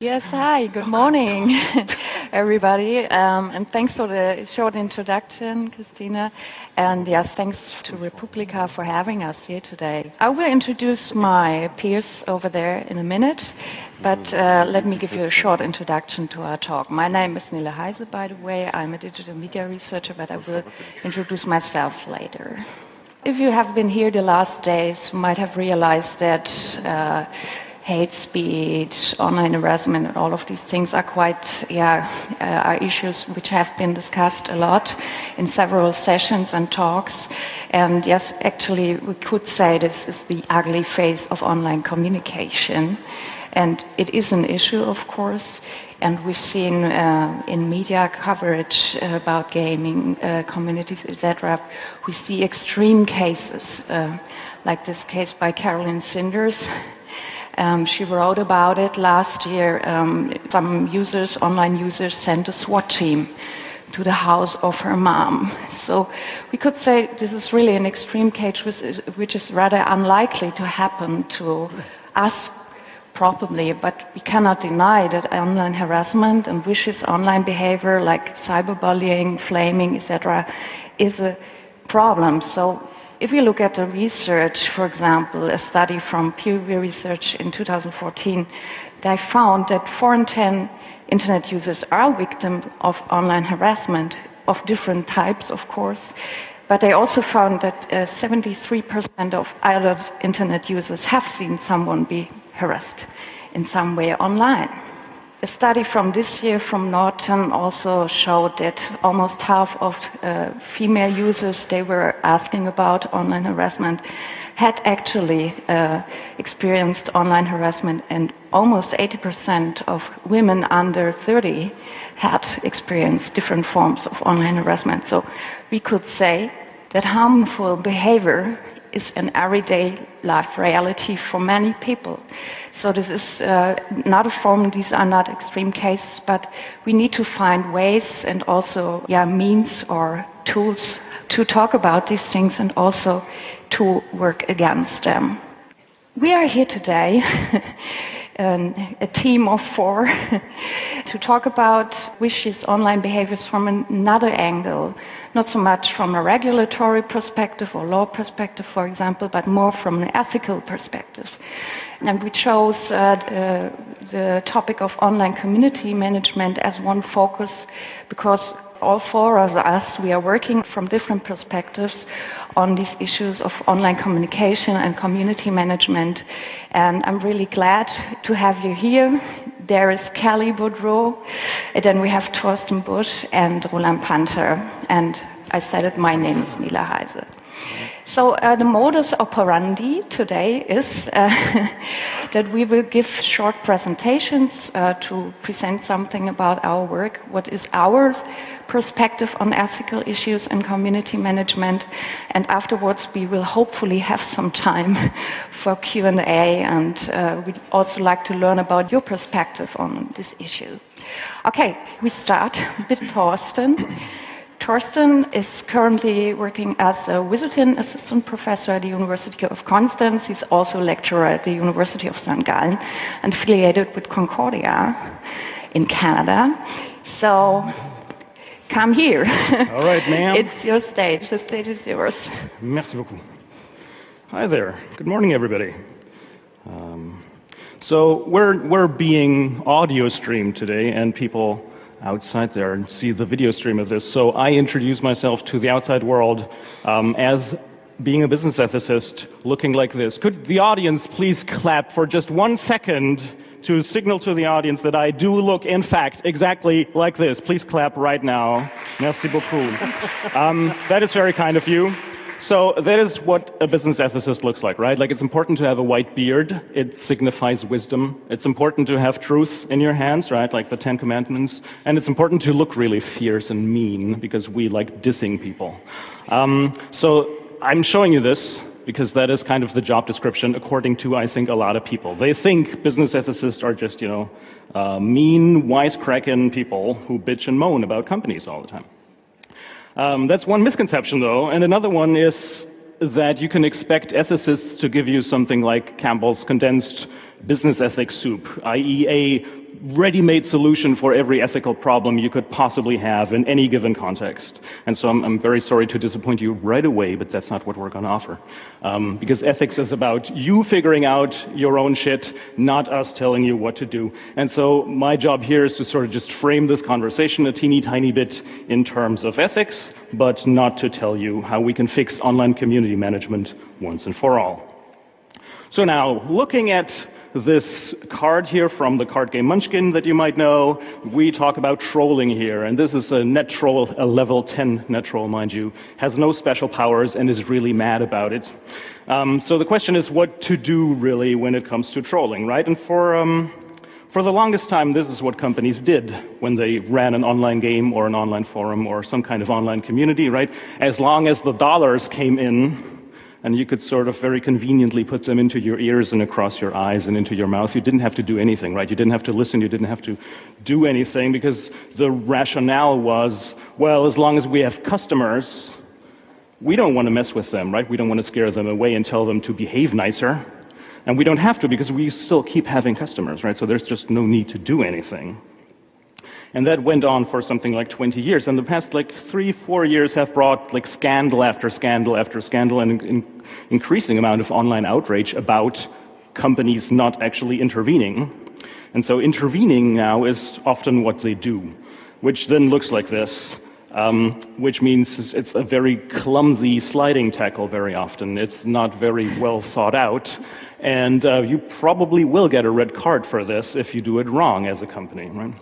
Yes, hi, good morning, everybody, and thanks for the short introduction, Christina, and yes, thanks to Republica for having us here today. I will introduce my peers over there in a minute, but let me give you a short introduction to our talk. My name is Nele Heise, by the way. I'm a digital media researcher, but I will introduce myself later. If you have been here the last days, you might have realized that hate speech, online harassment, and all of these things are quite, are issues which have been discussed a lot in several sessions and talks. And yes, actually, we could say this is the ugly face of online communication. And it is an issue, of course. And we've seen in media coverage about gaming communities, etc., we see extreme cases, like this case by Caroline Sinders. She wrote about it last year. Some users, online users, sent a SWAT team to the house of her mom. So we could say this is really an extreme case which is rather unlikely to happen to us probably, but we cannot deny that online harassment and vicious online behavior like cyberbullying, flaming, etc., is a problem. So if you look at the research, for example, a study from Pew Research in 2014, they found that 4 in 10 internet users are victims of online harassment of different types, of course, but they also found that 73% of adult internet users have seen someone be harassed in some way online. A study from this year from Norton also showed that almost half of female users they were asking about online harassment had actually experienced online harassment, and almost 80% of women under 30 had experienced different forms of online harassment. So we could say that harmful behavior is an everyday life reality for many people. So this is not a form, these are not extreme cases, but we need to find ways and also means or tools to talk about these things and also to work against them. We are here today, a team of 4, to talk about vicious online behaviors from another angle, not so much from a regulatory perspective or law perspective, for example, but more from an ethical perspective. And we chose the topic of online community management as one focus because all 4 of us, we are working from different perspectives on these issues of online communication and community management. And I'm really glad to have you here. There is Kelly Boudreau, and then we have Thorsten Busch and Roland Panter. And I said it, my name is Nele Heise. So the modus operandi today is that we will give short presentations to present something about our work, what is our perspective on ethical issues and community management, and afterwards we will hopefully have some time for Q&A, and we'd also like to learn about your perspective on this issue. Okay, we start with Thorsten. Thorsten is currently working as a visiting assistant professor at the University of Konstanz. He's also a lecturer at the University of St. Gallen and affiliated with Concordia in Canada. So, come here. All right, ma'am. It's your stage. The stage is yours. Merci beaucoup. Hi there. Good morning, everybody. So we're being audio streamed today, and people outside there and see the video stream of this. So I introduce myself to the outside world as being a business ethicist looking like this. Could the audience please clap for just 1 second to signal to the audience that I do look, in fact, exactly like this. Please clap right now. Merci beaucoup. That is very kind of you. So that is what a business ethicist looks like, right? Like, it's important to have a white beard. It signifies wisdom. It's important to have truth in your hands, right? Like the 10 Commandments. And it's important to look really fierce and mean because we like dissing people. So I'm showing you this because that is kind of the job description according to, I think, a lot of people. They think business ethicists are just, mean, wisecracking people who bitch and moan about companies all the time. That's one misconception, though, and another one is that you can expect ethicists to give you something like Campbell's condensed business ethics soup, i.e. a ready-made solution for every ethical problem you could possibly have in any given context. And so I'm very sorry to disappoint you right away, but that's not what we're going to offer. Because ethics is about you figuring out your own shit, not us telling you what to do. And so my job here is to sort of just frame this conversation a teeny tiny bit in terms of ethics, but not to tell you how we can fix online community management once and for all. So now, looking at this card here from the card game Munchkin that you might know, we talk about trolling here, and this is a net troll, a level 10 net troll, mind you, has no special powers and is really mad about it. So the question is what to do really when it comes to trolling, right? And for the longest time, this is what companies did when they ran an online game or an online forum or some kind of online community, right? As long as the dollars came in, and you could sort of very conveniently put them into your ears and across your eyes and into your mouth. You didn't have to do anything, right? You didn't have to listen. You didn't have to do anything because the rationale was, well, as long as we have customers, we don't want to mess with them, right? We don't want to scare them away and tell them to behave nicer. And we don't have to because we still keep having customers, right? So there's just no need to do anything. And that went on for something like 20 years. And the past 3-4 years have brought scandal after scandal after scandal and an increasing amount of online outrage about companies not actually intervening. And so intervening now is often what they do, which then looks like this, which means it's a very clumsy sliding tackle very often. It's not very well thought out. And you probably will get a red card for this if you do it wrong as a company, right?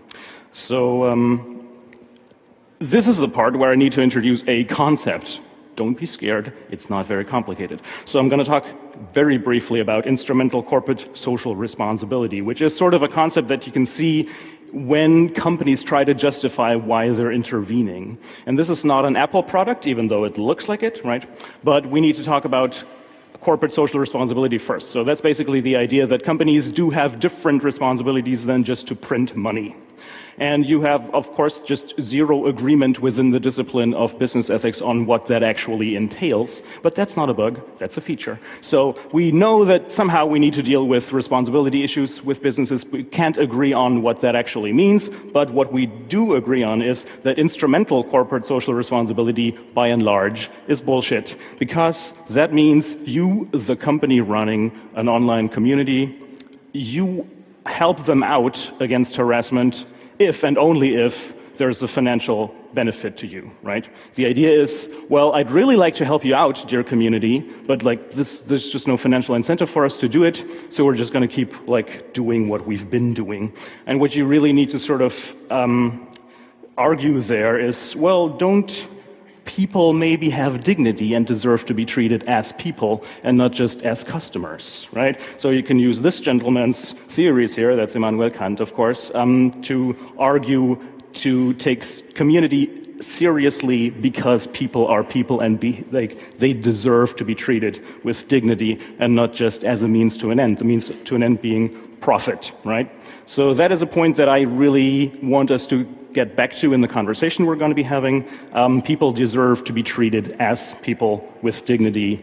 So this is the part where I need to introduce a concept. Don't be scared, it's not very complicated. So I'm going to talk very briefly about instrumental corporate social responsibility, which is sort of a concept that you can see when companies try to justify why they're intervening. And this is not an Apple product, even though it looks like it, right? But we need to talk about corporate social responsibility first. So that's basically the idea that companies do have different responsibilities than just to print money. And you have, of course, just zero agreement within the discipline of business ethics on what that actually entails. But that's not a bug, that's a feature. So we know that somehow we need to deal with responsibility issues with businesses. We can't agree on what that actually means, but what we do agree on is that instrumental corporate social responsibility, by and large, is bullshit. Because that means you, the company running an online community, you help them out against harassment if and only if there's a financial benefit to you, right? The idea is, well, I'd really like to help you out, dear community, but there's just no financial incentive for us to do it, so we're just going to keep doing what we've been doing. And what you really need to sort of argue there is, well, don't people maybe have dignity and deserve to be treated as people and not just as customers, right? So you can use this gentleman's theories here, that's Immanuel Kant, of course, to argue to take community seriously because people are people and they deserve to be treated with dignity and not just as a means to an end, the means to an end being profit, right? So that is a point that I really want us to get back to in the conversation we're going to be having. People deserve to be treated as people with dignity,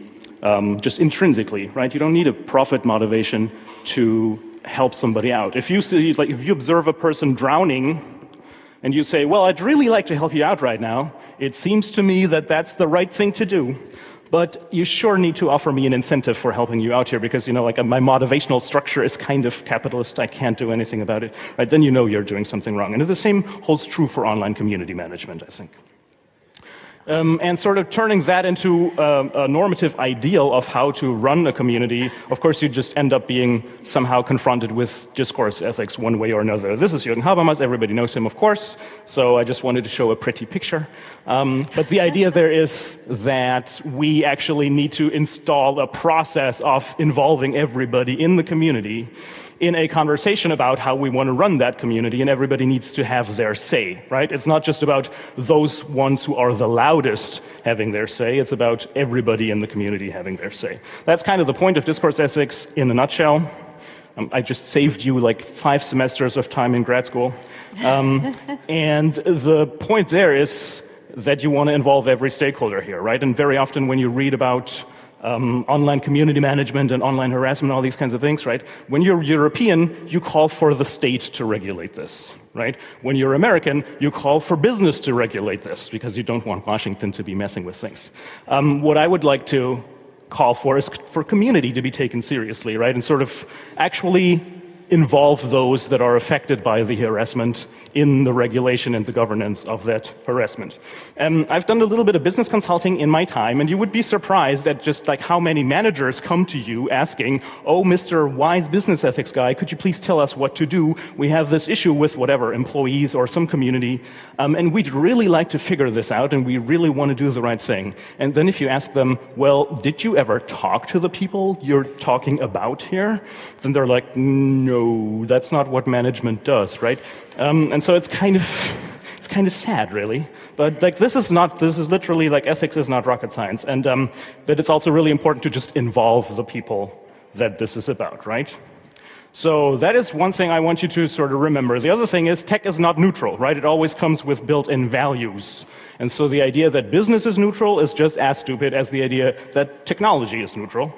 just intrinsically, right? You don't need a profit motivation to help somebody out. If you see, if you observe a person drowning and you say, well, I'd really like to help you out right now, it seems to me that that's the right thing to do. But you sure need to offer me an incentive for helping you out here because, my motivational structure is kind of capitalist. I can't do anything about it. Right? Then you know you're doing something wrong. And the same holds true for online community management, I think. And sort of turning that into a normative ideal of how to run a community, of course, you just end up being somehow confronted with discourse ethics one way or another. This is Jürgen Habermas. Everybody knows him, of course. So I just wanted to show a pretty picture. But the idea there is that we actually need to install a process of involving everybody in the community in a conversation about how we want to run that community, and everybody needs to have their say, right? It's not just about those ones who are the loudest having their say, it's about everybody in the community having their say. That's kind of the point of discourse ethics in a nutshell. I just saved you 5 semesters of time in grad school. And the point there is that you want to involve every stakeholder here, right? And very often when you read about online community management and online harassment, all these kinds of things, right? When you're European, you call for the state to regulate this, right? When you're American, you call for business to regulate this because you don't want Washington to be messing with things. What I would like to call for is for community to be taken seriously, right? And sort of actually involve those that are affected by the harassment in the regulation and the governance of that harassment. I've done a little bit of business consulting in my time, and you would be surprised at just like how many managers come to you asking, oh, Mr. Wise business ethics guy, could you please tell us what to do? We have this issue with whatever, employees or some community, and we'd really like to figure this out, and we really want to do the right thing. And then if you ask them, well, did you ever talk to the people you're talking about here? Then they're like, no, that's not what management does, right? And so it's kind of sad, really. But like this is literally like ethics is not rocket science, and but it's also really important to just involve the people that this is about, right? So that is one thing I want you to sort of remember. The other thing is tech is not neutral, right? It always comes with built-in values. And so the idea that business is neutral is just as stupid as the idea that technology is neutral.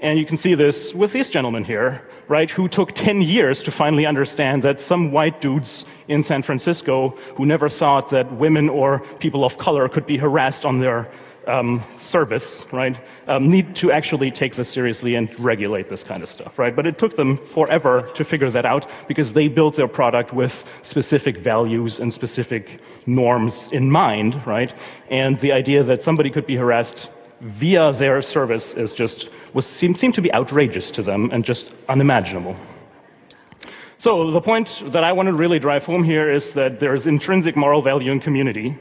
And you can see this with these gentlemen here, right, who took 10 years to finally understand that some white dudes in San Francisco who never thought that women or people of color could be harassed on their service, right, need to actually take this seriously and regulate this kind of stuff, right? But it took them forever to figure that out because they built their product with specific values and specific norms in mind, right? And the idea that somebody could be harassed via their service is just seemed to be outrageous to them and just unimaginable. So the point that I want to really drive home here is that there is intrinsic moral value in community,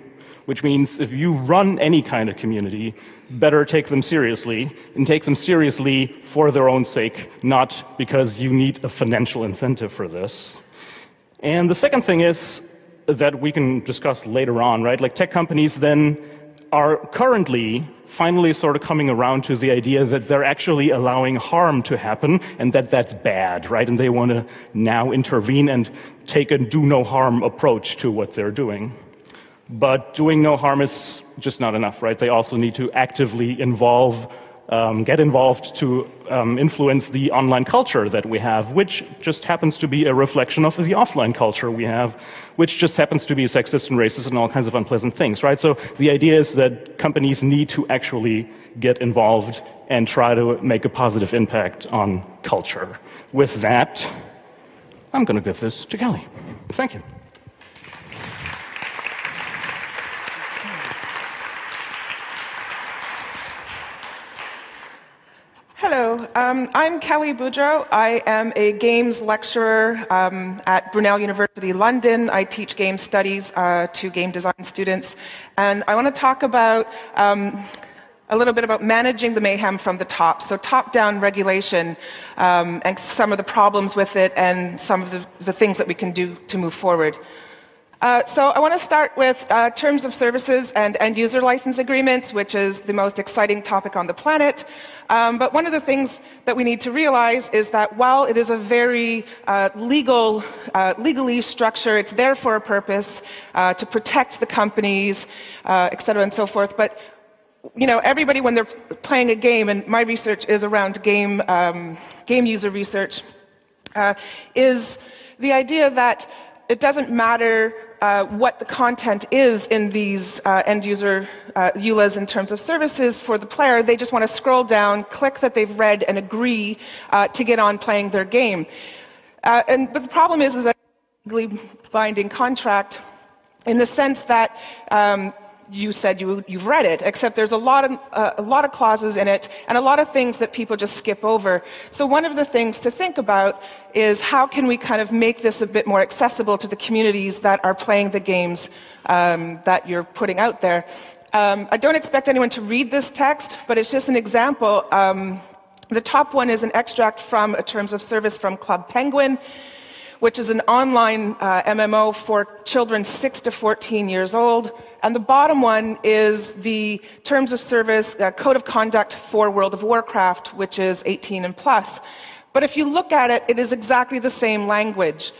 which means if you run any kind of community, better take them seriously, and take them seriously for their own sake, not because you need a financial incentive for this. And the second thing is that we can discuss later on, right? Like tech companies then are currently finally sort of coming around to the idea that they're actually allowing harm to happen and that that's bad, right? And they want to now intervene and take a do no harm approach to what they're doing. But doing no harm is just not enough, right? They also need to actively get involved to influence the online culture that we have, which just happens to be a reflection of the offline culture we have, which just happens to be sexist and racist and all kinds of unpleasant things, right? So the idea is that companies need to actually get involved and try to make a positive impact on culture. With that, I'm going to give this to Kelly. Thank you. Hello, I'm Kelly Boudreau. I am a games lecturer at Brunel University, London. I teach game studies to game design students. And I want to talk about a little bit about managing the mayhem from the top. So top-down regulation and some of the problems with it and some of the things that we can do to move forward. So I want to start with terms of services and end-user license agreements, which is the most exciting topic on the planet. But one of the things that we need to realize is that while it is a very legally structure, it's there for a purpose to protect the companies, et cetera, and so forth. But you know, everybody when they're playing a game, and my research is around game user research, is the idea that it doesn't matter what the content is in these end-user EULAs in terms of services for the player. They just want to scroll down, click that they've read, and agree to get on playing their game. But the problem is that it's a legally binding contract in the sense that you said you've read it, except there's a lot of clauses in it and a lot of things that people just skip over. So one of the things to think about is how can we kind of make this a bit more accessible to the communities that are playing the games that you're putting out there. I don't expect anyone to read this text, but it's just an example. The top one is an extract from a terms of service from Club Penguin, which is an online MMO for children 6 to 14 years old. And the bottom one is the terms of service code of conduct for World of Warcraft, which is 18 and plus. But if you look at it, it is exactly the same language.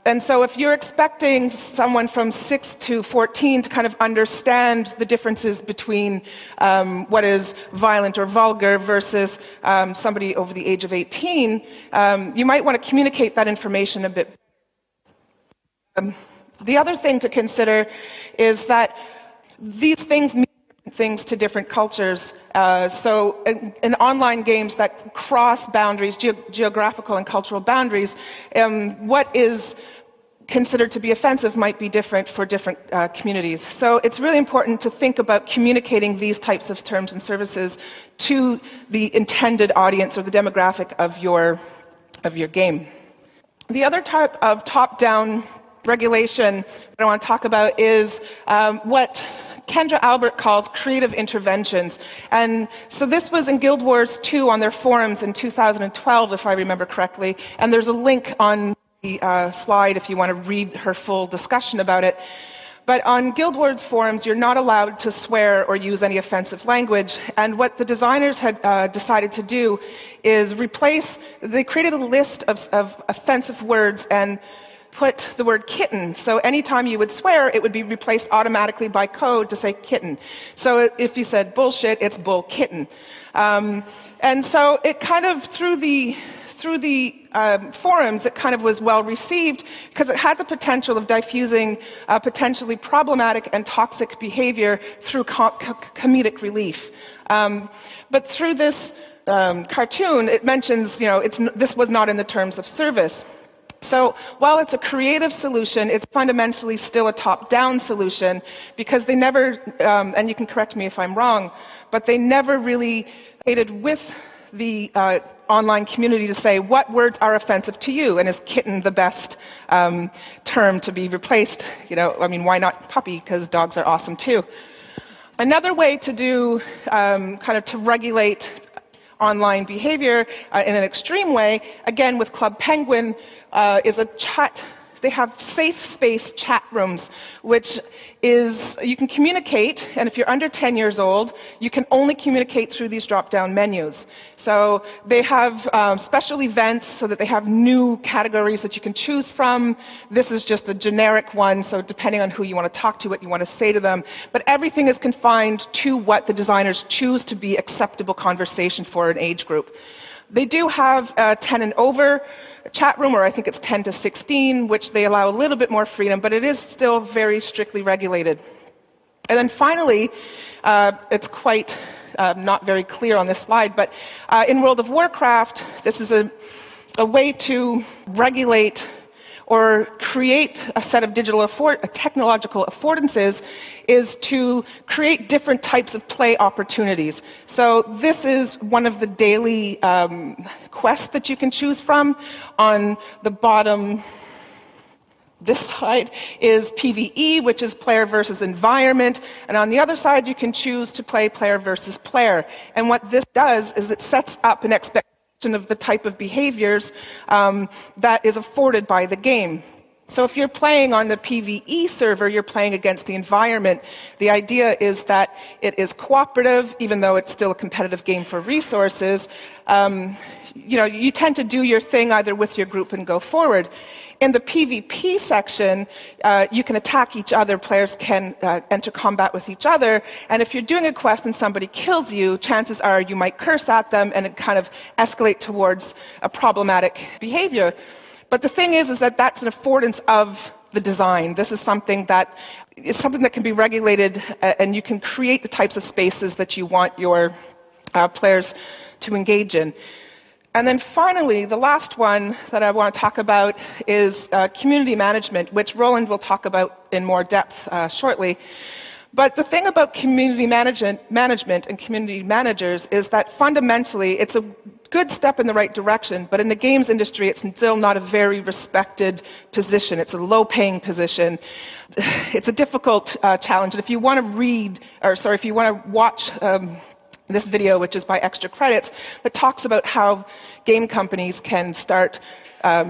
And so if you're expecting someone from 6 to 14 to kind of understand the differences between what is violent or vulgar versus somebody over the age of 18, you might want to communicate that information a bit. The other thing to consider is that these things mean different things to different cultures. So in online games that cross boundaries, geographical and cultural boundaries, what is considered to be offensive might be different for different communities. So it's really important to think about communicating these types of terms and services to the intended audience or the demographic of your game. The other type of top-down regulation that I want to talk about is what Kendra Albert calls creative interventions. And so this was in Guild Wars 2 on their forums in 2012, if I remember correctly. And there's a link on the slide if you want to read her full discussion about it. But on Guild Wars forums, you're not allowed to swear or use any offensive language. And what the designers had decided to do is they created a list of offensive words and put the word kitten. So anytime you would swear, it would be replaced automatically by code to say kitten. So if you said bullshit, it's bull kitten. And so it kind of, through the forums, it kind of was well received because it had the potential of diffusing potentially problematic and toxic behavior through comedic relief. But through this cartoon, it mentions, this was not in the terms of service. So while it's a creative solution, it's fundamentally still a top-down solution because they never, and you can correct me if I'm wrong, but they never really communicated with the online community to say what words are offensive to you, and is kitten the best term to be replaced? Why not puppy? Because dogs are awesome too. Another way to do, to regulate online behavior in an extreme way, again with Club Penguin, is a chat. They have safe space chat rooms, which is, you can communicate, and if you're under 10 years old, you can only communicate through these drop-down menus. So they have special events so that they have new categories that you can choose from. This is just a generic one, so depending on who you want to talk to, what you want to say to them. But everything is confined to what the designers choose to be acceptable conversation for an age group. They do have a 10 and over chat room, or I think it's 10 to 16, which they allow a little bit more freedom, but it is still very strictly regulated. And then finally, it's quite not very clear on this slide, but in World of Warcraft, this is a way to regulate or create a set of technological affordances is to create different types of play opportunities. So this is one of the daily quests that you can choose from. On the bottom, this side is PvE, which is player versus environment. And on the other side, you can choose to play player versus player. And what this does is it sets up an expectation of the type of behaviors that is afforded by the game. So if you're playing on the PvE server, you're playing against the environment. The idea is that it is cooperative, even though it's still a competitive game for resources. You tend to do your thing either with your group and go forward. In the PvP section, you can attack each other. Players can enter combat with each other. And if you're doing a quest and somebody kills you, chances are you might curse at them and it kind of escalate towards a problematic behavior. But the thing is that that's an affordance of the design. This is something that can be regulated, and you can create the types of spaces that you want your players to engage in. And then finally, the last one that I want to talk about is community management, which Roland will talk about in more depth shortly. But the thing about community management and community managers is that fundamentally it's a good step in the right direction, but in the games industry it's still not a very respected position. It's a low-paying position. It's a difficult challenge. And if you want to watch this video, which is by Extra Credits, that talks about how game companies can start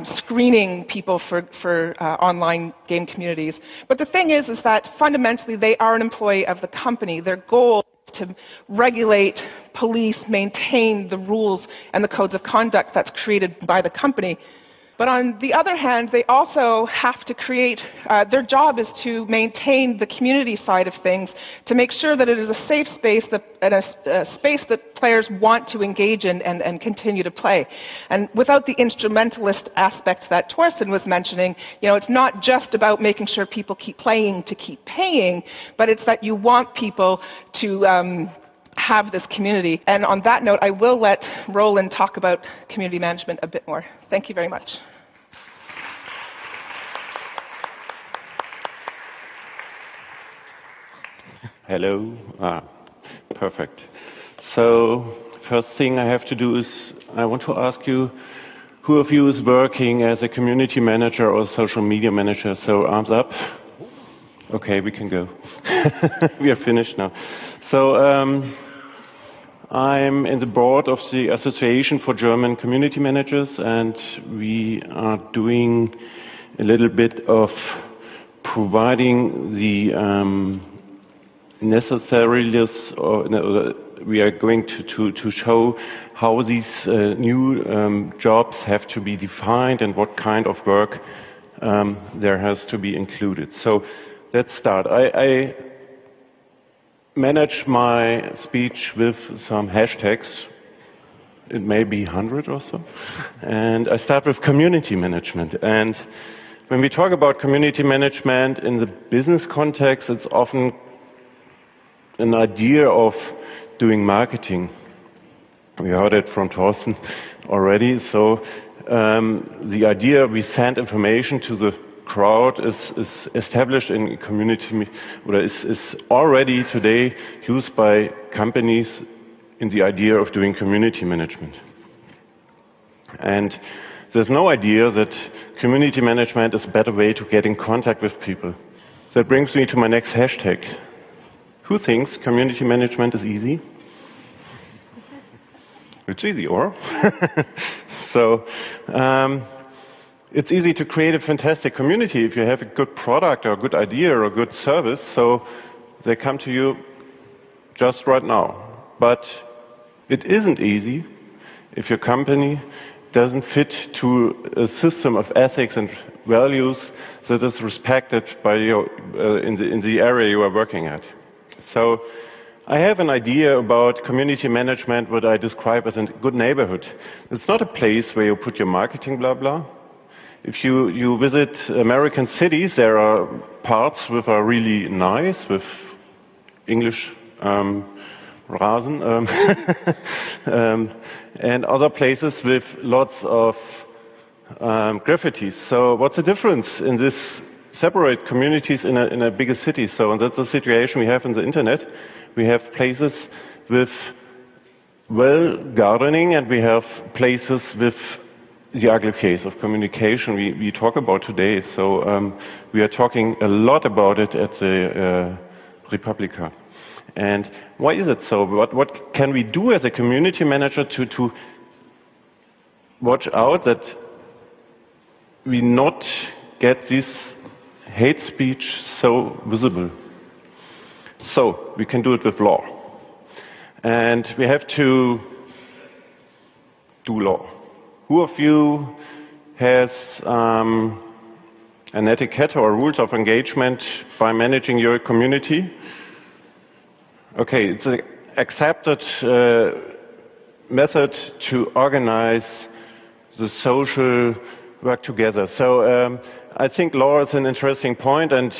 screening people for online game communities. But the thing is that fundamentally they are an employee of the company. Their goal is to regulate, police, maintain the rules and the codes of conduct that's created by the company. But on the other hand, they also have to create, their job is to maintain the community side of things, to make sure that it is a safe space and a space that players want to engage in and continue to play. And without the instrumentalist aspect that Thorsten was mentioning, it's not just about making sure people keep playing to keep paying, but it's that you want people to have this community. And on that note, I will let Roland talk about community management a bit more. Thank you very much. Hello. Perfect. So, first thing I have to do is I want to ask you, who of you is working as a community manager or social media manager? So, arms up. Okay, we can go. We are finished now. So, I'm in the board of the Association for German Community Managers, and we are doing a little bit of providing the necessariness, or we are going to show how these new jobs have to be defined and what kind of work there has to be included. So let's start. I manage my speech with some hashtags. It may be 100 or so. And I start with community management. And when we talk about community management in the business context, it's often an idea of doing marketing. We heard it from Thorsten already. So the idea we send information to the crowd is established in community, or is already today used by companies in the idea of doing community management. And there's no idea that community management is a better way to get in contact with people. That brings me to my next hashtag. Who thinks community management is easy? It's easy, or? So, it's easy to create a fantastic community if you have a good product or a good idea or a good service, so they come to you just right now. But it isn't easy if your company doesn't fit to a system of ethics and values that is respected by you in the area you are working at. So I have an idea about community management, what I describe as a good neighborhood. It's not a place where you put your marketing blah blah. If you visit American cities, there are parts which are really nice, with English Rasen, and other places with lots of graffitis. So what's the difference in this separate communities in a bigger city? So that's the situation we have in the internet. We have places with well gardening, and we have places with the ugly face of communication we talk about today. So we are talking a lot about it at the rpTEN. And why is it so? What can we do as a community manager to watch out that we not get this hate speech so visible? So we can do it with law. And we have to do law. Who of you has an etiquette or rules of engagement by managing your community? Okay, it's an accepted method to organize the social work together. So I think law is an interesting point, and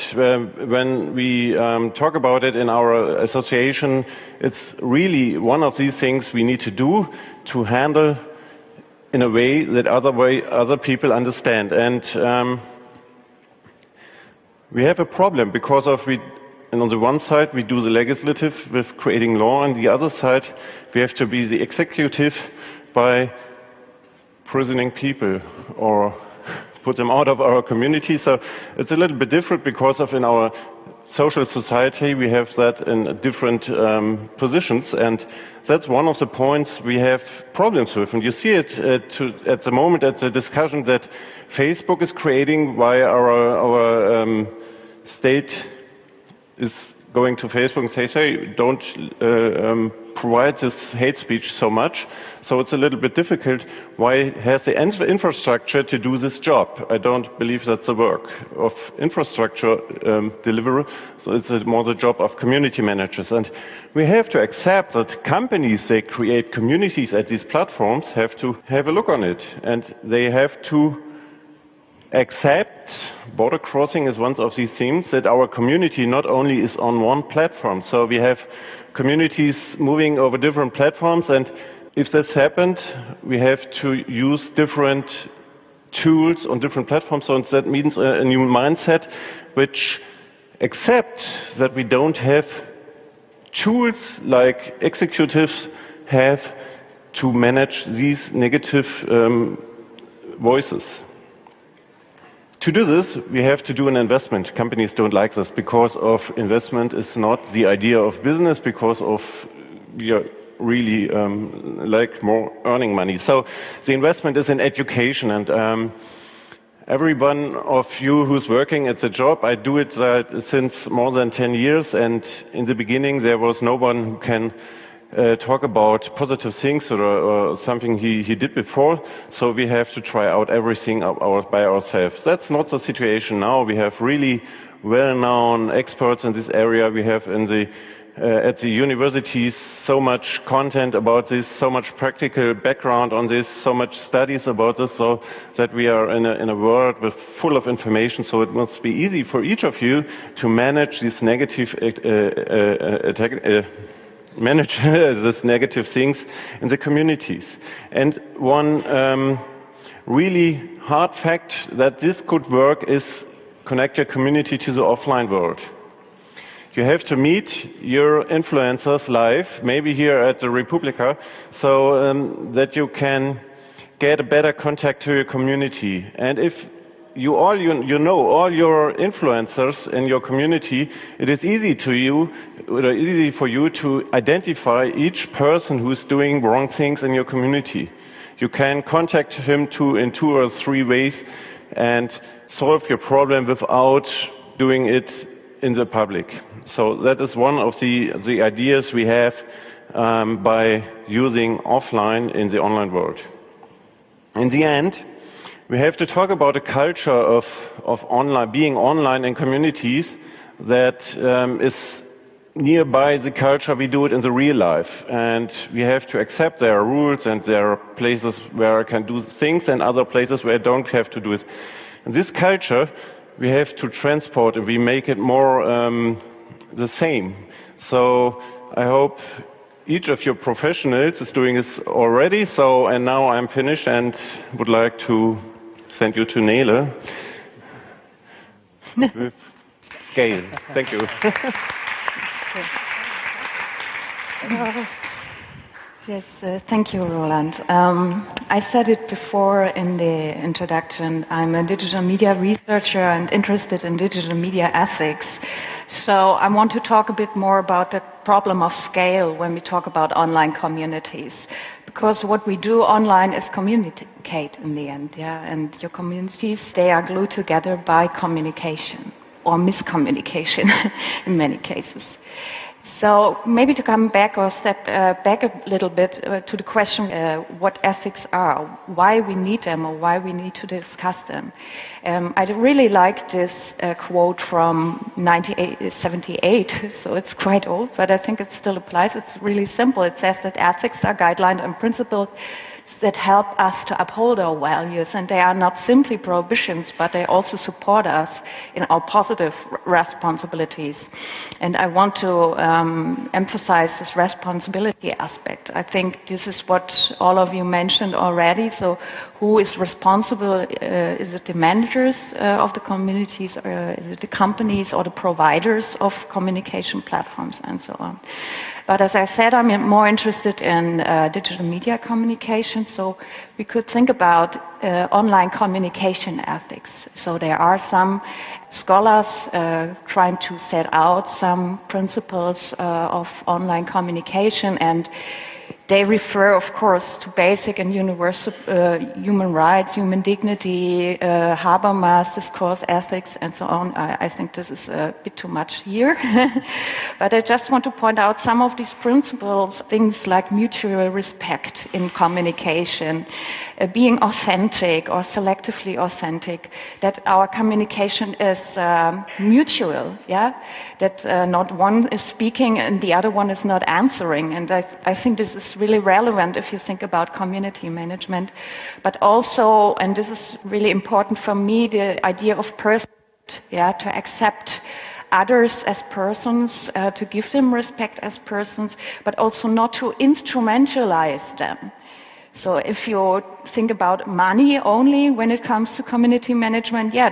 when we talk about it in our association, it's really one of these things we need to do to handle in a way that other people understand. And we have a problem because and on the one side we do the legislative with creating law, and the other side we have to be the executive by prisoning people or put them out of our community. So it's a little bit different because in our social society we have that in different positions, and that's one of the points we have problems with. And you see it at the moment at the discussion that Facebook is creating, why our state is going to Facebook and say, hey, don't provide this hate speech so much. So it's a little bit difficult. Why has the infrastructure to do this job? I don't believe that's the work of infrastructure delivery. So it's more the job of community managers. And we have to accept that companies, they create communities at these platforms, have to have a look on it. And they have to accept, border crossing is one of these themes, that our community not only is on one platform. So we have communities moving over different platforms, and if this happened, we have to use different tools on different platforms. So that means a new mindset which accepts that we don't have tools like executives have to manage these negative voices. To do this, we have to do an investment. Companies don't like this because of investment is not the idea of business, because of we are really like more earning money. So the investment is in education, and every one of you who's working at the job, I do it since more than 10 years, and in the beginning there was no one who can talk about positive things or something he did before, so we have to try out everything by ourselves. That's not the situation now. We have really well-known experts in this area. We have at the universities so much content about this, so much practical background on this, so much studies about this, so that we are in a world full of information. So it must be easy for each of you to manage these negative manage these negative things in the communities. And one really hard fact that this could work is connect your community to the offline world. You have to meet your influencers live, maybe here at the republica, so that you can get a better contact to your community. And if you know all your influencers in your community, it is easy for you to identify each person who's doing wrong things in your community. You can contact him in 2 or 3 ways and solve your problem without doing it in the public. So that is one of the ideas we have by using offline in the online world. In the end, we have to talk about a culture of online, being online in communities that is nearby the culture we do it in the real life. And we have to accept there are rules and there are places where I can do things and other places where I don't have to do it. And this culture we have to transport and we make it more the same. So I hope each of your professionals is doing this already. And now I'm finished and would like to send you to Nele with scale. Thank you. Yes, thank you, Roland. I said it before in the introduction. I'm a digital media researcher and interested in digital media ethics. So I want to talk a bit more about the problem of scale when we talk about online communities. Because what we do online is communicate in the end, yeah. And your communities, they are glued together by communication or miscommunication in many cases. So maybe to come back or step back a little bit to the question what ethics are, why we need them or why we need to discuss them. I really like this quote from 1978, so it's quite old, but I think it still applies. It's really simple. It says that ethics are guidelines and principles that help us to uphold our values, and they are not simply prohibitions, but they also support us in our positive responsibilities. And I want to emphasize this responsibility aspect. I think this is what all of you mentioned already. So who is responsible? Is it the managers of the communities, or is it the companies or the providers of communication platforms and so on? But as I said, I'm more interested in digital media communication, so we could think about online communication ethics. So there are some scholars trying to set out some principles of online communication, and They refer, of course, to basic and universal human rights, human dignity, Habermas, discourse ethics, and so on. I think this is a bit too much here. But I just want to point out some of these principles, things like mutual respect in communication, being authentic or selectively authentic, that our communication is mutual, yeah? That not one is speaking and the other one is not answering. And I think this is really relevant if you think about community management. But also, and this is really important for me, the idea of person, yeah, to accept others as persons, to give them respect as persons, but also not to instrumentalize them. So if you think about money only when it comes to community management, yeah,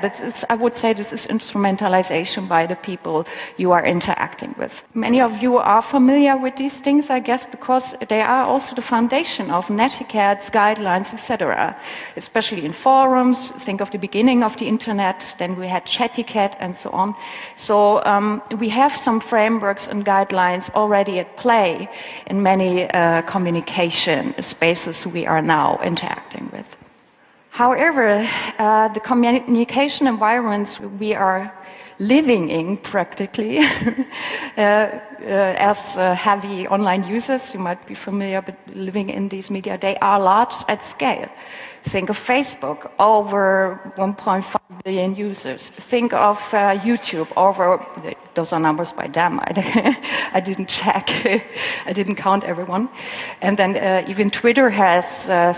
I would say this is instrumentalization by the people you are interacting with. Many of you are familiar with these things, I guess, because they are also the foundation of netiquettes, guidelines, etc. Especially in forums. Think of the beginning of the internet, then we had chatiquette and so on. So we have some frameworks and guidelines already at play in many communication spaces we are now interacting with. However, the communication environments we are living in practically as heavy online users, you might be familiar with living in these media, they are large at scale. Think of Facebook, over 1.5 billion users. Think of YouTube, over, those are numbers by them, I didn't check, I didn't count everyone. And then even Twitter has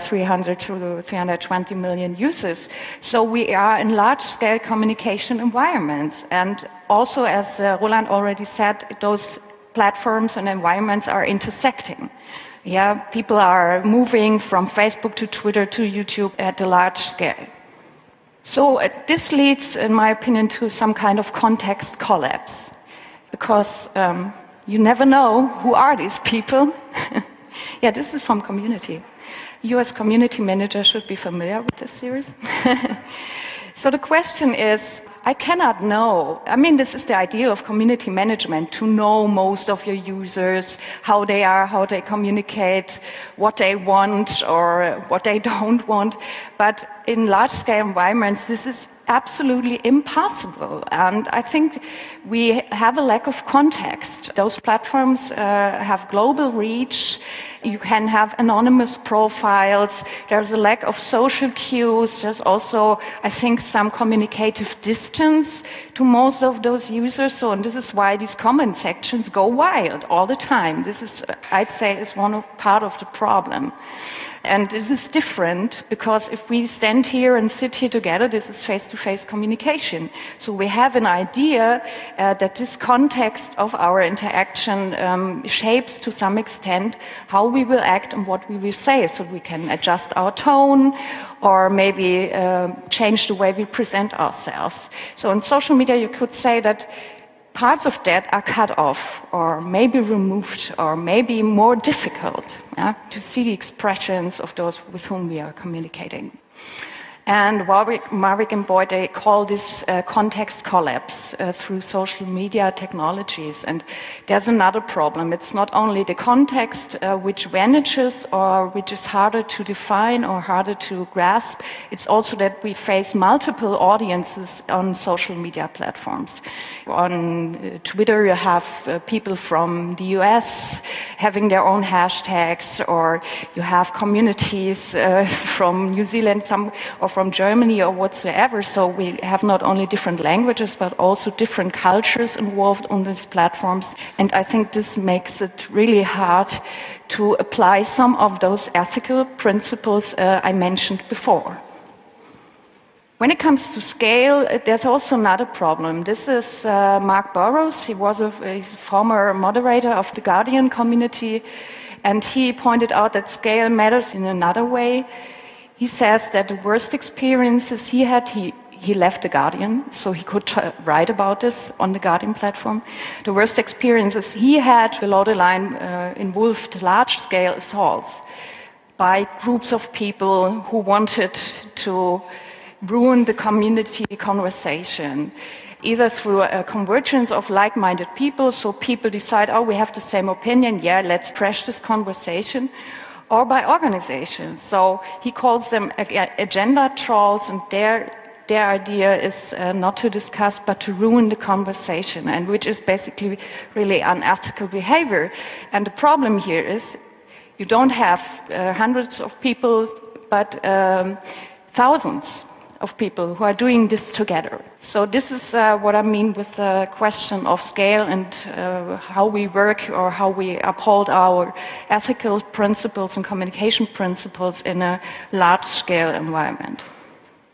300 to 320 million users. So we are in large-scale communication environments. And also, as Roland already said, those platforms and environments are intersecting. Yeah, people are moving from Facebook to Twitter to YouTube at a large scale. So this leads, in my opinion, to some kind of context collapse. Because you never know who are these people. Yeah, this is from community. You as community manager should be familiar with this series. So the question is, I cannot know. I mean, this is the idea of community management, to know most of your users, how they are, how they communicate, what they want or what they don't want. But in large-scale environments, this is absolutely impossible. And I think we have a lack of context. Those platforms have global reach. You can have anonymous profiles. There's a lack of social cues. There's also, I think, some communicative distance to most of those users. So, and this is why these comment sections go wild all the time. This is, I'd say, is part of the problem. And this is different because if we stand here and sit here together, this is face-to-face communication. So we have an idea that this context of our interaction shapes to some extent how we will act and what we will say. So we can adjust our tone or maybe change the way we present ourselves. So in social media, you could say that parts of that are cut off or maybe removed or maybe more difficult to see the expressions of those with whom we are communicating. And Warwick and Boyd, they call this context collapse through social media technologies. And there's another problem. It's not only the context which vanishes or which is harder to define or harder to grasp. It's also that we face multiple audiences on social media platforms. On Twitter, you have people from the US having their own hashtags, or you have communities from New Zealand, or from Germany or whatsoever. So we have not only different languages, but also different cultures involved on these platforms. And I think this makes it really hard to apply some of those ethical principles I mentioned before. When it comes to scale, there's also another problem. This is Mark Burrows. He's a former moderator of the Guardian community, and he pointed out that scale matters in another way. He says that the worst experiences he had, he left the Guardian, so he could write about this on the Guardian platform. The worst experiences he had below the line involved large-scale assaults by groups of people who wanted to ruin the community conversation, either through a convergence of like-minded people, so people decide, oh, we have the same opinion, yeah, let's crash this conversation, or by organizations. So he calls them agenda trolls, and their idea is not to discuss but to ruin the conversation, and which is basically really unethical behavior. And the problem here is you don't have hundreds of people, but thousands of people who are doing this together. So this is what I mean with the question of scale and how we work or how we uphold our ethical principles and communication principles in a large-scale environment.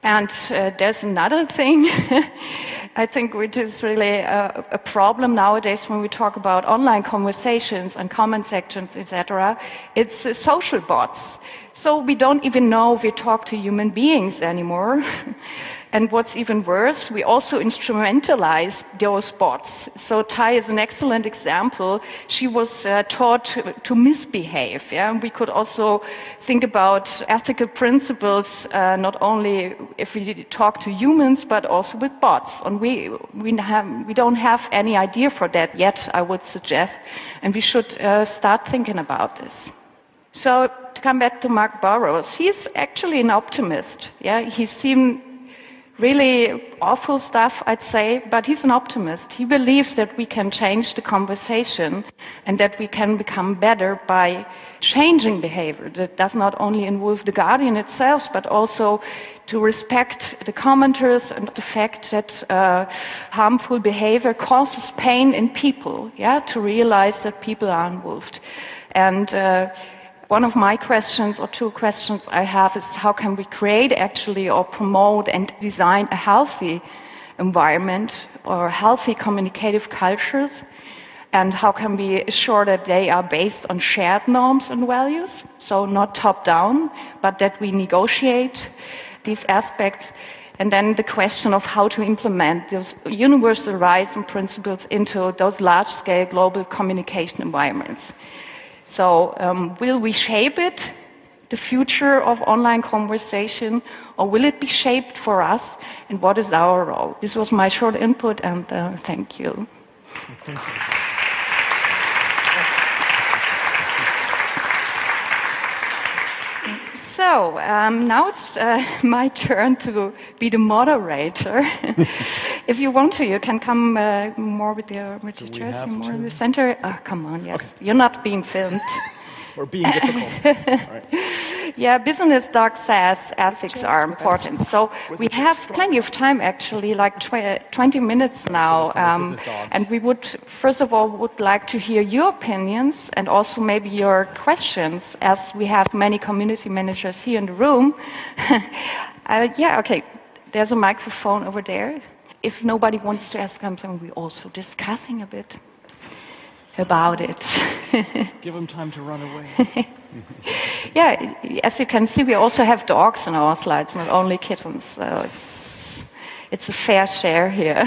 And there's another thing, I think, which is really a problem nowadays when we talk about online conversations and comment sections, etc. It's social bots. So we don't even know if we talk to human beings anymore. And what's even worse, we also instrumentalize those bots. So Tai is an excellent example. She was taught to misbehave. Yeah? We could also think about ethical principles, not only if we talk to humans, but also with bots. And we don't have any idea for that yet, I would suggest. And we should start thinking about this. So to come back to Mark Burroughs, he's actually an optimist. Yeah? He's seen really awful stuff, I'd say, but he's an optimist. He believes that we can change the conversation and that we can become better by changing behavior. That does not only involve the Guardian itself, but also to respect the commenters and the fact that harmful behavior causes pain in people, yeah, to realize that people are involved. And one of my questions, or two questions I have, is how can we create actually or promote and design a healthy environment or healthy communicative cultures, and how can we assure that they are based on shared norms and values, so not top-down, but that we negotiate these aspects. And then the question of how to implement those universal rights and principles into those large-scale global communication environments. So will we shape it, the future of online conversation, or will it be shaped for us, and what is our role? This was my short input, and thank you. Thank you. So now it's my turn to be the moderator. If you want to, you can come more with your chairs, more in the center. Oh, come on, yes. Okay. You're not being filmed. We're being difficult. All right. Yeah, Business Doc says ethics are important. So we have plenty of time, actually, like 20 minutes now. And we would, first of all, would like to hear your opinions and also maybe your questions, as we have many community managers here in the room. Yeah, okay. There's a microphone over there. If nobody wants to ask something, we're also discussing a bit about it. Give them time to run away. Yeah, as you can see, we also have dogs in our slides, not only kittens. So it's a fair share here.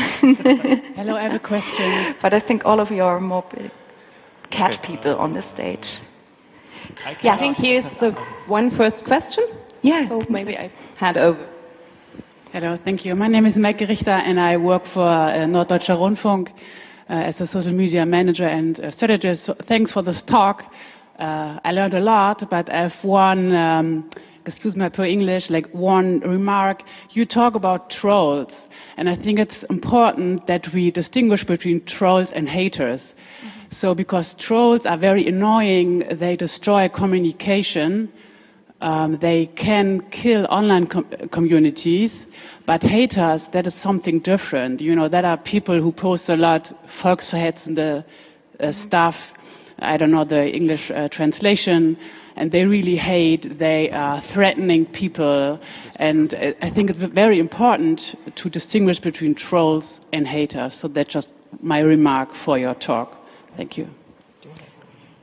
Hello, I have a question. But I think all of you are more cat people on the stage. Yeah, I think here's the one first question. Yeah. So maybe I hand over. Hello, thank you. My name is Mecca and I work for Norddeutscher Rundfunk as a social media manager and strategist. So thanks for this talk. I learned a lot, but I have one, excuse my poor English, like one remark. You talk about trolls, and I think it's important that we distinguish between trolls and haters. Mm-hmm. So because trolls are very annoying, they destroy communication, they can kill online communities, but haters, that is something different. You know, that are people who post a lot, volksverhetzende stuff, I don't know the English translation, and they really hate, they are threatening people, and I think it's very important to distinguish between trolls and haters. So that's just my remark for your talk. Thank you.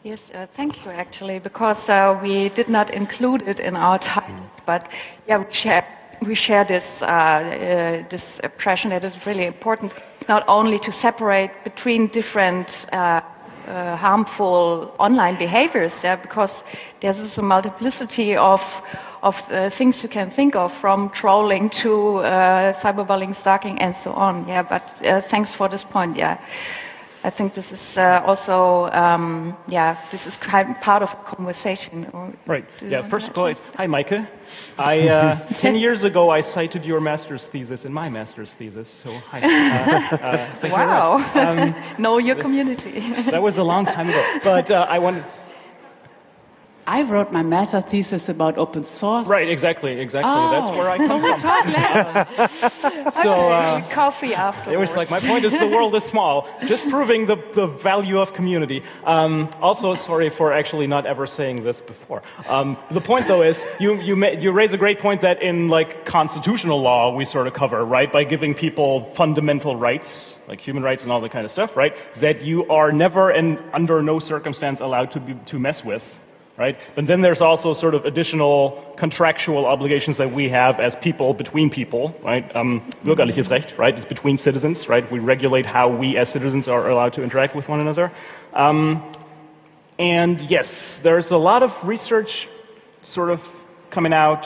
Yes, thank you actually, because we did not include it in our titles, but yeah, we share this this impression that it's really important not only to separate between different harmful online behaviors, because there's a multiplicity of of things you can think of, from trolling to cyberbullying, stalking, and so on. Yeah, but thanks for this point. Yeah, I think this is also this is part of a conversation. Right. Yeah. First of all, hi, Micah. 10 years ago, I cited your master's thesis in my master's thesis. So hi. Thank you very much. Know your community. That was a long time ago. But I wanted. I wrote my master thesis about open source. Right, exactly. Oh. That's where I come from. So, coffee afterwards. It was like, my point is the world is small, just proving the value of community. Also, sorry for actually not ever saying this before. The point, though, is you raise a great point that in like constitutional law we sort of cover, right, by giving people fundamental rights, like human rights and all that kind of stuff, right, that you are never and under no circumstance allowed to mess with. Right? But then there's also sort of additional contractual obligations that we have as people, between people, right? Bürgerliches Recht, right? It's between citizens, right? We regulate how we as citizens are allowed to interact with one another. And yes, there's a lot of research sort of coming out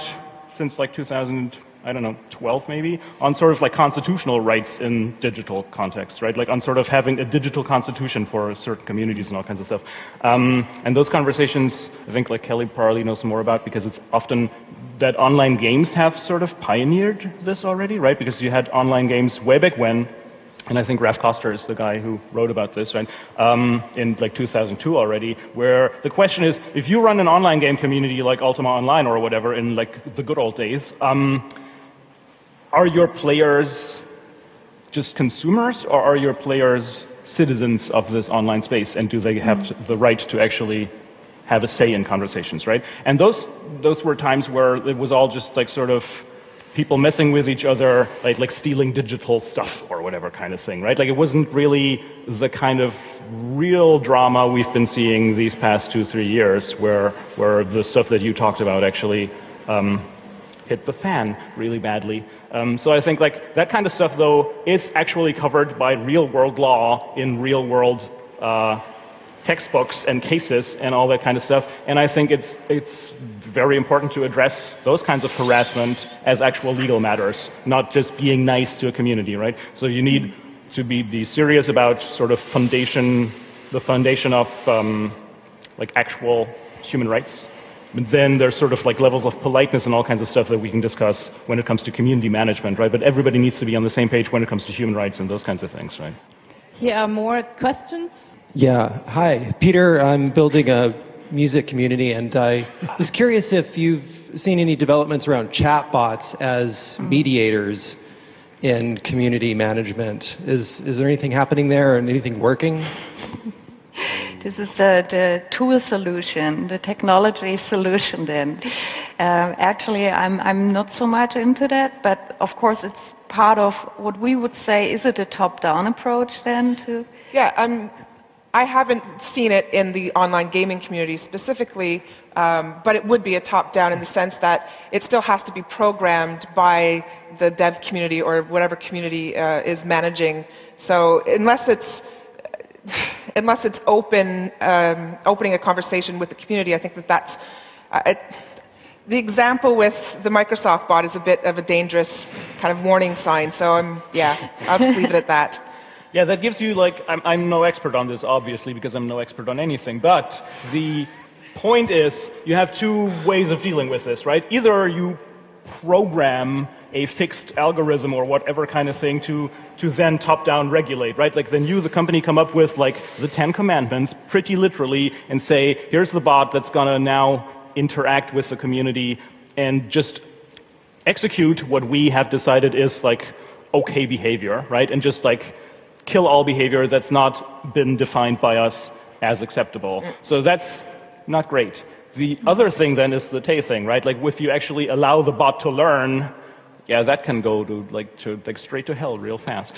since like 2012 maybe, on sort of like constitutional rights in digital context, right? Like on sort of having a digital constitution for certain communities and all kinds of stuff. And those conversations, I think like Kelly probably knows more about, because it's often that online games have sort of pioneered this already, right? Because you had online games way back when, and I think Ralph Koster is the guy who wrote about this, right? In like 2002 already, where the question is, if you run an online game community like Ultima Online or whatever in like the good old days, are your players just consumers, or are your players citizens of this online space, and do they have the right to actually have a say in conversations, right? And those were times where it was all just like sort of people messing with each other, like stealing digital stuff or whatever kind of thing, right? Like it wasn't really the kind of real drama we've been seeing these past 2-3 years, where the stuff that you talked about actually hit the fan really badly. So I think like that kind of stuff, though, is actually covered by real-world law in real-world textbooks and cases and all that kind of stuff. And I think it's very important to address those kinds of harassment as actual legal matters, not just being nice to a community, right? So you need to be serious about sort of the foundation of like actual human rights. But then there's sort of like levels of politeness and all kinds of stuff that we can discuss when it comes to community management, right? But everybody needs to be on the same page when it comes to human rights and those kinds of things, right? Here are more questions. Yeah. Hi, Peter. I'm building a music community, and I was curious if you've seen any developments around chatbots as mediators in community management. Is there anything happening there and anything working? This is the tool solution, the technology solution then. Actually, I'm not so much into that, but of course it's part of what we would say, is it a top-down approach then to? Yeah, I haven't seen it in the online gaming community specifically, but it would be a top-down in the sense that it still has to be programmed by the dev community or whatever community is managing. So unless it's open, opening a conversation with the community, I think that's the example with the Microsoft bot is a bit of a dangerous kind of warning sign. So I'll just leave it at that. Yeah, that gives you like, I'm no expert on this obviously, because I'm no expert on anything, but the point is you have two ways of dealing with this, right? Either you program a fixed algorithm or whatever kind of thing to then top-down regulate, right? Like then you, the company, come up with like the 10 commandments pretty literally and say, here's the bot that's going to now interact with the community and just execute what we have decided is like okay behavior, right? And just like kill all behavior that's not been defined by us as acceptable. So that's not great. The other thing then is the Tay thing, right? Like if you actually allow the bot to learn, yeah, that can go to straight to hell real fast.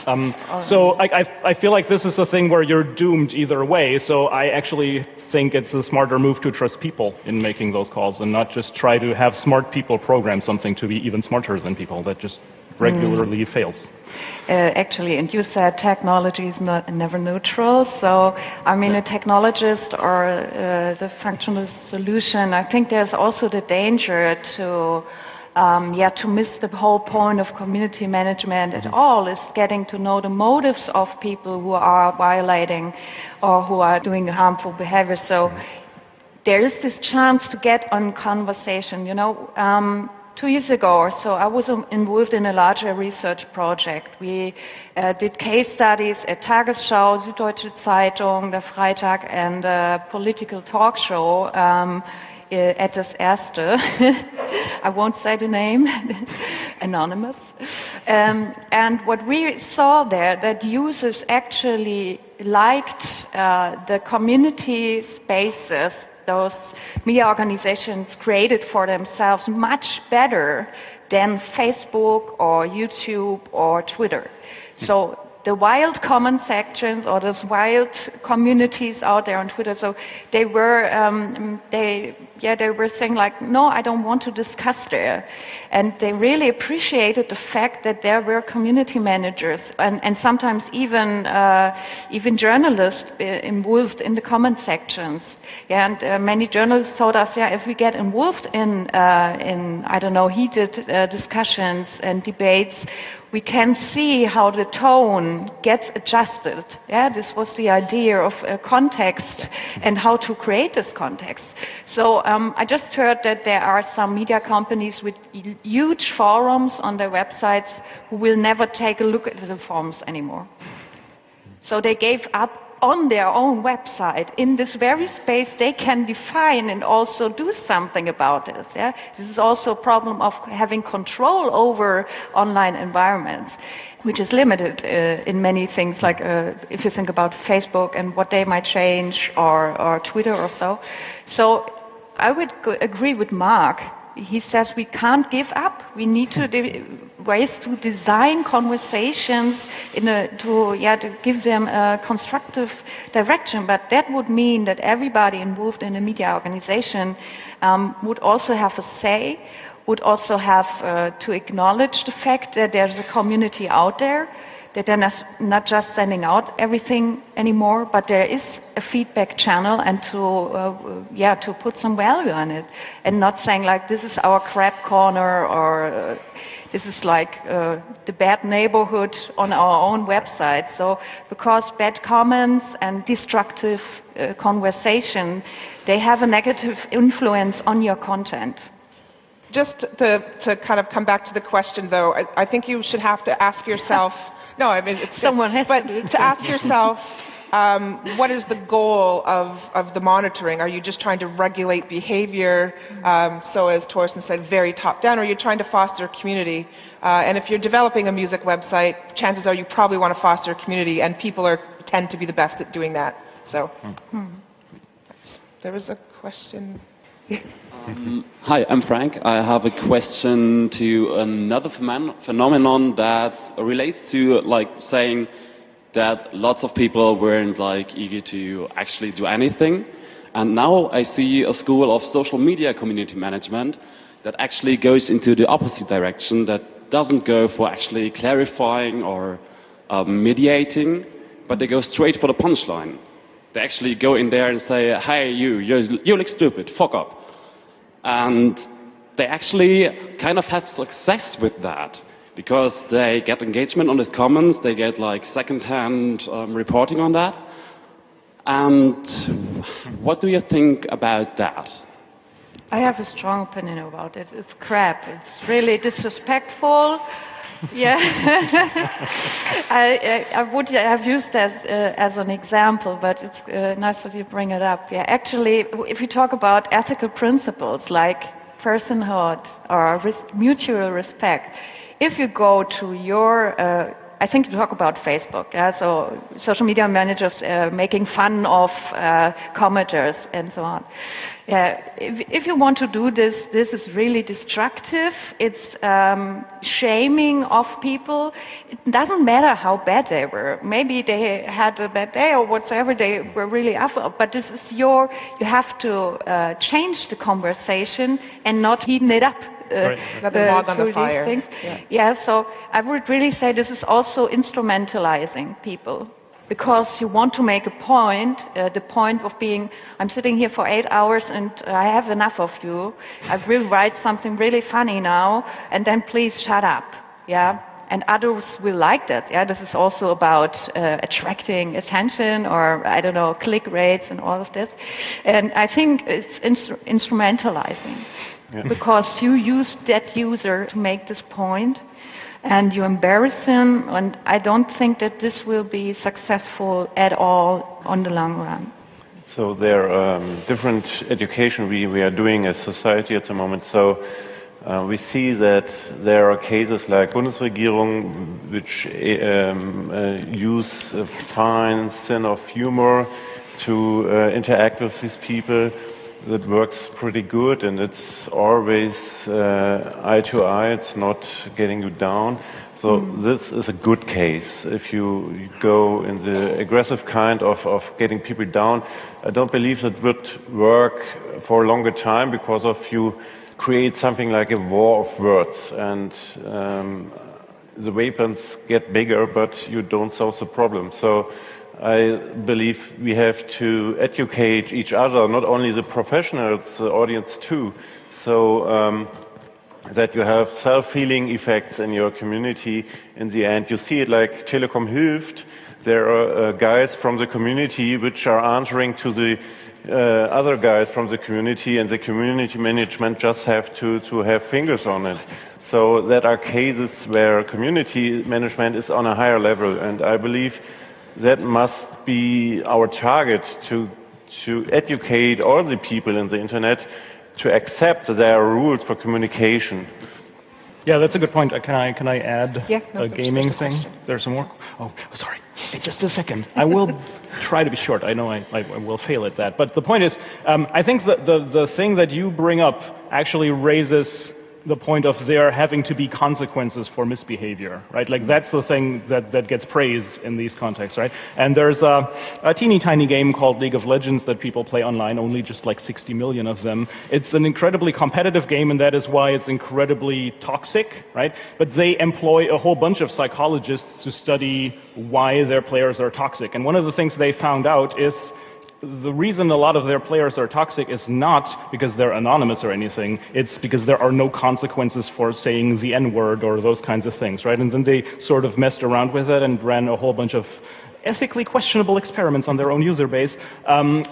So I feel like this is a thing where you're doomed either way. So I actually think it's a smarter move to trust people in making those calls and not just try to have smart people program something to be even smarter than people. That just regularly fails. Actually, and you said technology is never neutral. So, I mean, a technologist or the functional solution, I think there's also the danger to miss the whole point of community management at all, is getting to know the motives of people who are violating or who are doing harmful behavior. So, there is this chance to get on conversation, 2 years ago or so, I was involved in a larger research project. We did case studies at Tagesschau, Süddeutsche Zeitung, Der Freitag, and a political talk show at Das Erste. I won't say the name, anonymous. And what we saw there, that users actually liked the community spaces those media organizations created for themselves much better than Facebook or YouTube or Twitter. So the wild comment sections or those wild communities out there on Twitter, so they were saying like, no, I don't want to discuss there. And they really appreciated the fact that there were community managers and sometimes even journalists involved in the comment sections. Yeah, and many journalists told us, if we get involved in I don't know, heated discussions and debates, we can see how the tone gets adjusted. Yeah, this was the idea of context and how to create this context. So I just heard that there are some media companies with huge forums on their websites who will never take a look at the forums anymore. So they gave up on their own website. In this very space, they can define and also do something about this. Yeah? This is also a problem of having control over online environments, which is limited in many things, like if you think about Facebook and what they might change, or Twitter or so. So I would agree with Mark. He says we can't give up. We need to ways to design conversations to give them a constructive direction. But that would mean that everybody involved in a media organization would also have a say, would also have to acknowledge the fact that there's a community out there, that they're not just sending out everything anymore, but there is a feedback channel, and to put some value on it, and not saying like this is our crap corner or this is like the bad neighborhood on our own website. So because bad comments and destructive conversation, they have a negative influence on your content. Just to kind of come back to the question, though, I think you should have to ask yourself. No, I mean, it's someone has but to ask yourself, what is the goal of the monitoring? Are you just trying to regulate behavior, so as Thorsten said, very top-down, or are you trying to foster community? And if you're developing a music website, chances are you probably want to foster a community, and people tend to be the best at doing that. So, there was a question. Hi, I'm Frank. I have a question to another phenomenon that relates to saying that lots of people weren't eager to actually do anything, and now I see a school of social media community management that actually goes into the opposite direction, that doesn't go for actually clarifying or mediating, but they go straight for the punchline. They actually go in there and say, hey, you look stupid, fuck up. And they actually kind of have success with that, because they get engagement on these comments, they get second-hand reporting on that. And what do you think about that? I have a strong opinion about it. It's crap. It's really disrespectful. Yeah, I would have used that as an example, but it's nice that you bring it up. Yeah, actually, if you talk about ethical principles like personhood or mutual respect, if you go to your, I think you talk about Facebook, yeah, so social media managers making fun of commenters and so on. Yeah, if you want to do this, this is really destructive. It's shaming of people. It doesn't matter how bad they were. Maybe they had a bad day or whatever, they were really awful. But this is you have to change the conversation and not heaten it up. Another log on the through fire. these things. Yeah, so I would really say this is also instrumentalizing people. Because you want to make a point, the point of being, I'm sitting here for 8 hours and I have enough of you. I will write something really funny now, and then please shut up. Yeah, and others will like that. Yeah, this is also about attracting attention, or I don't know, click rates and all of this. And I think it's instrumentalizing because you use that user to make this point. And you embarrass him, and I don't think that this will be successful at all on the long run. So there are different education we are doing as society at the moment. So we see that there are cases like Bundesregierung which use a fine sense of humor to interact with these people. That works pretty good, and it's always eye to eye. It's not getting you down. So this is a good case. If you go in the aggressive kind of getting people down, I don't believe that would work for a longer time, because of you create something like a war of words, and the weapons get bigger, but you don't solve the problem. So I believe we have to educate each other, not only the professionals, the audience too, so that you have self-healing effects in your community in the end. You see it like Telekom Hilft. There are guys from the community which are answering to the other guys from the community, and the community management just have to have fingers on it. So there are cases where community management is on a higher level, and I believe that must be our target, to educate all the people in the internet to accept that there are rules for communication. Yeah, that's a good point. Can I add a gaming thing? Question. There's some more? Oh, sorry. Hey, just a second. I will try to be short. I know I will fail at that. But the point is, I think that the thing that you bring up actually raises the point of there having to be consequences for misbehavior, right? Like that's the thing that gets praised in these contexts, right? And there's a teeny tiny game called League of Legends that people play online, only just like 60 million of them. It's an incredibly competitive game, and that is why it's incredibly toxic, right? But they employ a whole bunch of psychologists to study why their players are toxic. And one of the things they found out is the reason a lot of their players are toxic is not because they're anonymous or anything. It's because there are no consequences for saying the N-word or those kinds of things, right? And then they sort of messed around with it and ran a whole bunch of ethically questionable experiments on their own user base,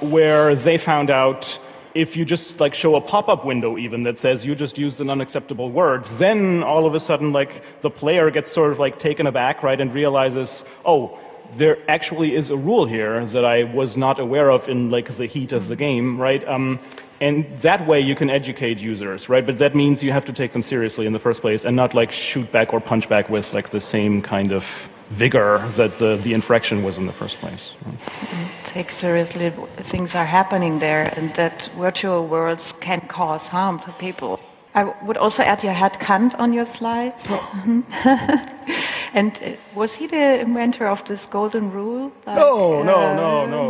where they found out if you just like show a pop-up window even that says you just used an unacceptable word, then all of a sudden like the player gets sort of like taken aback, right, and realizes, oh, there actually is a rule here that I was not aware of in like the heat of the game, right? And that way you can educate users, right? But that means you have to take them seriously in the first place and not like shoot back or punch back with like the same kind of vigor that the infraction was in the first place. Take seriously things are happening there, and that virtual worlds can cause harm to people. I would also add you had Kant on your slides. And was he the inventor of this golden rule? Like, no.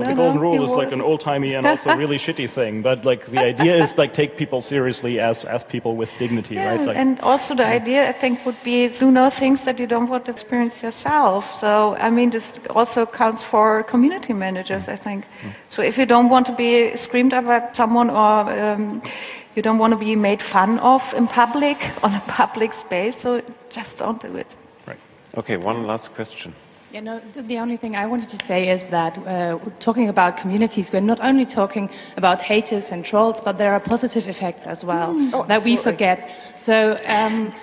The golden rule is like an old-timey and also really shitty thing. But like the idea is like take people seriously as people with dignity, right? Like, and also the idea, I think, would be to know things that you don't want to experience yourself. So, I mean, this also counts for community managers, I think. So if you don't want to be screamed at someone, or you don't want to be made fun of in public, on a public space, so just don't do it. Right. Okay, one last question. Yeah, no, the only thing I wanted to say is that talking about communities, we're not only talking about haters and trolls, but there are positive effects as well that we forget. So, and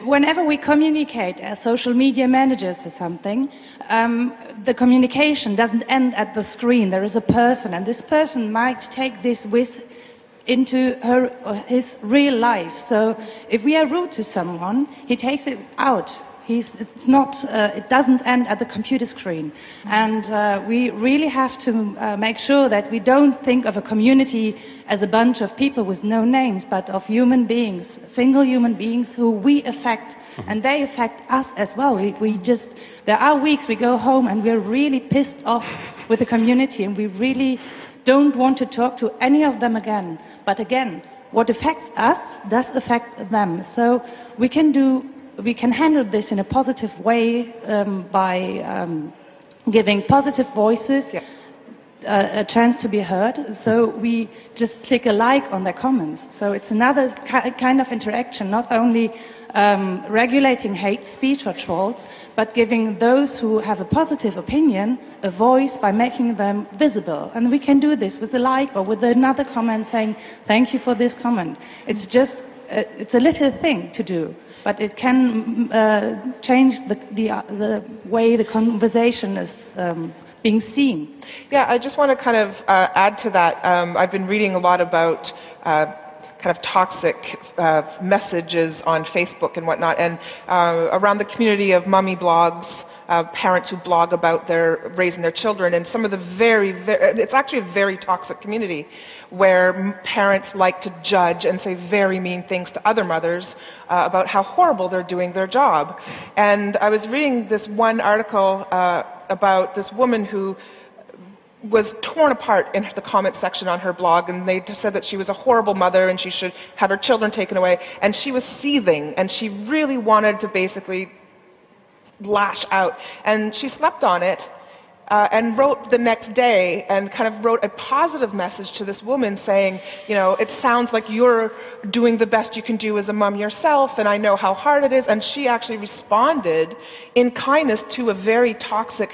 whenever we communicate as social media managers or something, the communication doesn't end at the screen. There is a person, and this person might take this with into her or his real life. So if we are rude to someone, he takes it out. It doesn't end at the computer screen. And we really have to make sure that we don't think of a community as a bunch of people with no names, but of human beings, single human beings who we affect, and they affect us as well. There are weeks we go home and we're really pissed off with the community, and we really don't want to talk to any of them again. But again, what affects us does affect them. So we can handle this in a positive way by giving positive voices a chance to be heard. So we just click a like on their comments. So it's another kind of interaction, not only regulating hate speech or trolls, but giving those who have a positive opinion a voice by making them visible. And we can do this with a like or with another comment saying, thank you for this comment. It's just, it's a little thing to do, but it can change the way the conversation is being seen. Yeah, I just want to kind of add to that. I've been reading a lot about kind of toxic messages on Facebook and whatnot, and around the community of mummy blogs, parents who blog about raising their children, and some of the it's actually a very toxic community where parents like to judge and say very mean things to other mothers about how horrible they're doing their job. And I was reading this one article about this woman who was torn apart in the comment section on her blog, and they said that she was a horrible mother and she should have her children taken away, and she was seething and she really wanted to basically lash out, and she slept on it and wrote the next day and kind of wrote a positive message to this woman saying, you know, it sounds like you're doing the best you can do as a mom yourself, and I know how hard it is. And she actually responded in kindness to a very toxic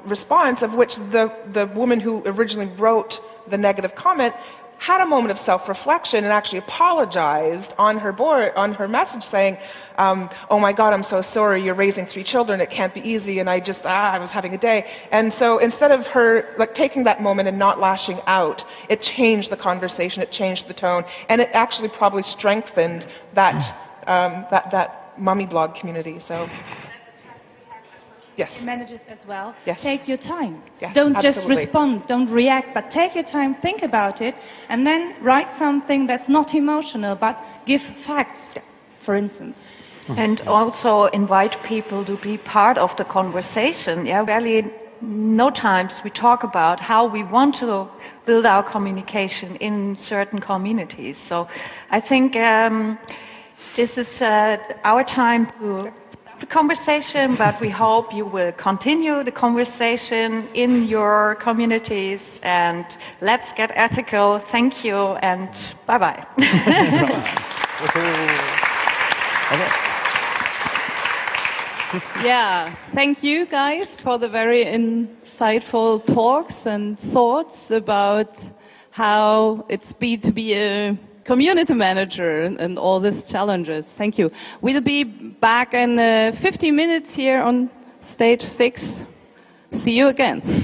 response, of which the woman who originally wrote the negative comment had a moment of self-reflection and actually apologized on her message saying, oh my God, I'm so sorry, you're raising 3 children, it can't be easy, and I was having a day. And so instead of her taking that moment and not lashing out, it changed the conversation, it changed the tone, and it actually probably strengthened that mummy blog community. So. Yes. Managers as well. Yes. Take your time. Yes, don't absolutely. just respond, don't react, but take your time, think about it, and then write something that's not emotional, but give facts, for instance. And also invite people to be part of the conversation. Yeah, really, no times we talk about how we want to build our communication in certain communities. So I think this is our time to the conversation, but we hope you will continue the conversation in your communities, and let's get ethical. Thank you, and bye-bye. Yeah, thank you guys for the very insightful talks and thoughts about how it's been to be a community manager and all these challenges. Thank you. We'll be back in 50 minutes here on stage 6. See you again.